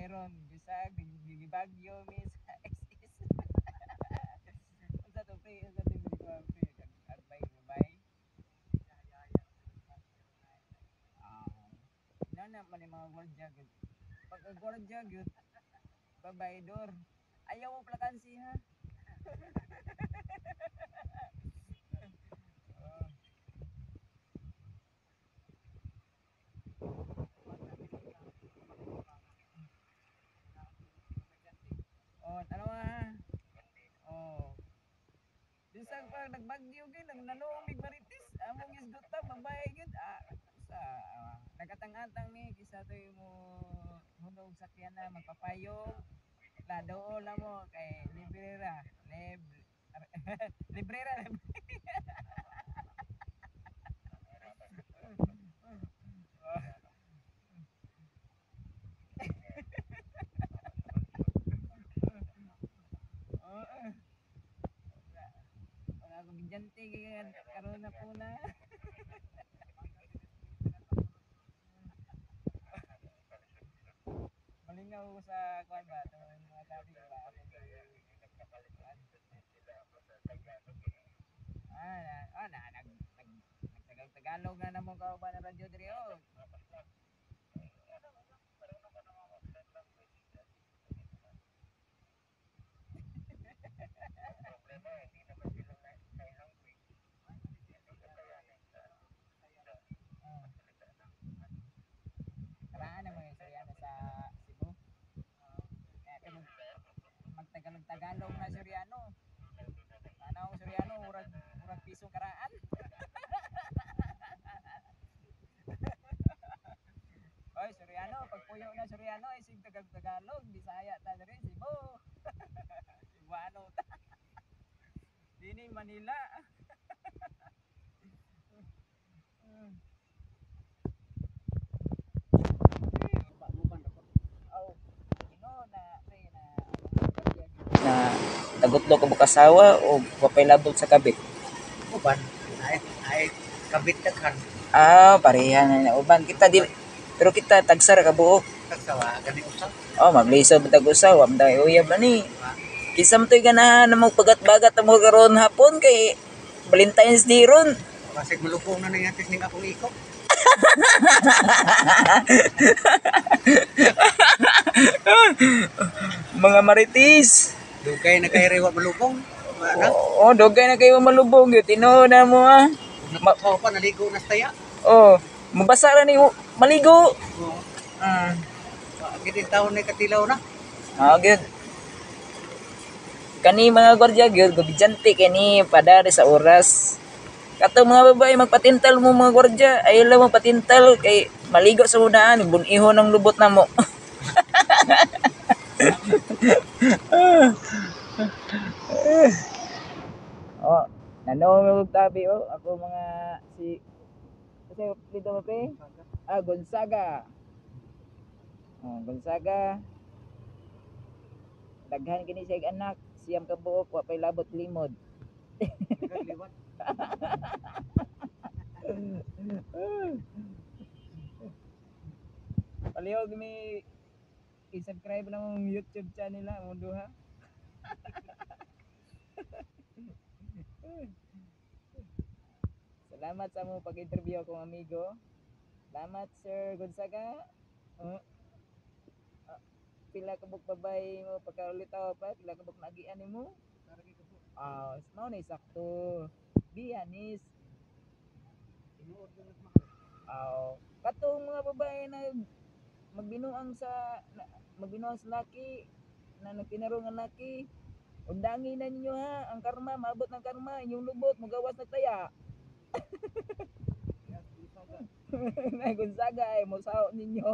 ron bisag di Bagyo mi sa XS. Unsa to pre? Unsa to pre? Agbay babay. Ah, nana man yung mga gwardiya gyud. Pag gwardiya gyud babaydor. Ayaw mo plakansi ha. Oh, ano ha? Oh. Bisag pa nagbagyo gyud nang nanuomig maritis. Among isguta babay gyud. Sa nagatangatang mi kisa toy mo hunog sakyan na magpapayong. Lado la mo kay librera. Librera. Oo. Wala ko gidyante karon na po na. Malingaw ko sa kwan ba tong mga tabi ba. Nagtagalog na namong kauban ng radyo diri oh. Karaan na mo yung Suryano sa Cebu. Magtagalog-tagalog na Suryano. Ano ang Suryano murag pisong karaan. Oy Suryano, pagpuyo na Suryano isig tagalog Bisaya ta diri Cebu. Cebuano ta. Dini Manila. Oh, ino na pre na tagutlog ka bukasawa o papay sa kabit. Uban, ay kabit daghan. Pareha na uban kita dili pero kita tagsara ka buok. Tagsawa gani usap. Maglisaw bitag usaw, amday uyab na ni. Kisa mo to'y ganahan na magpagat-bagat mo karon hapon kay Valentine's Day ron. Basig malupong na nangyati ning akong ikot. Mga maritis. Dugay na kay rewat malupong. Dugay na kayo malubong yun. Tinood na mo ha. Nakatawa pa, naligo na sa taya. Mabasa na ni maligo. Oo. Gini taon na katilaw na. Good. Kani mga gwardiya gyud gabidyante kani padari sa oras. Kato mga babae magpatintal mo mga gwardiya, ay lang mo patintal kay maligo sa unaan, buniho ng lubot na mo. Nanong tabi ako mga si kasi dito mo pre? Gonzaga. Gonzaga. Daghan kini siya anak, siyam ka buok, wa pay labot limod. Palihog mi i-subscribe na mong YouTube channel nila mo duha. Salamat sa mo pag-interview akong amigo. Salamat Sir Gonzaga. Pila ka buk babay mo pagkaulitaw pa, pila ka buk nagian nimo? Mao ni sakto. Biyanis. Katong mga babae na magbinuang sa laki na nagtinaro nga laki. Undangin na ninyo ha, ang karma, maabot ng karma, inyong lubot, magawas na taya. Gonzaga mo sao ninyo.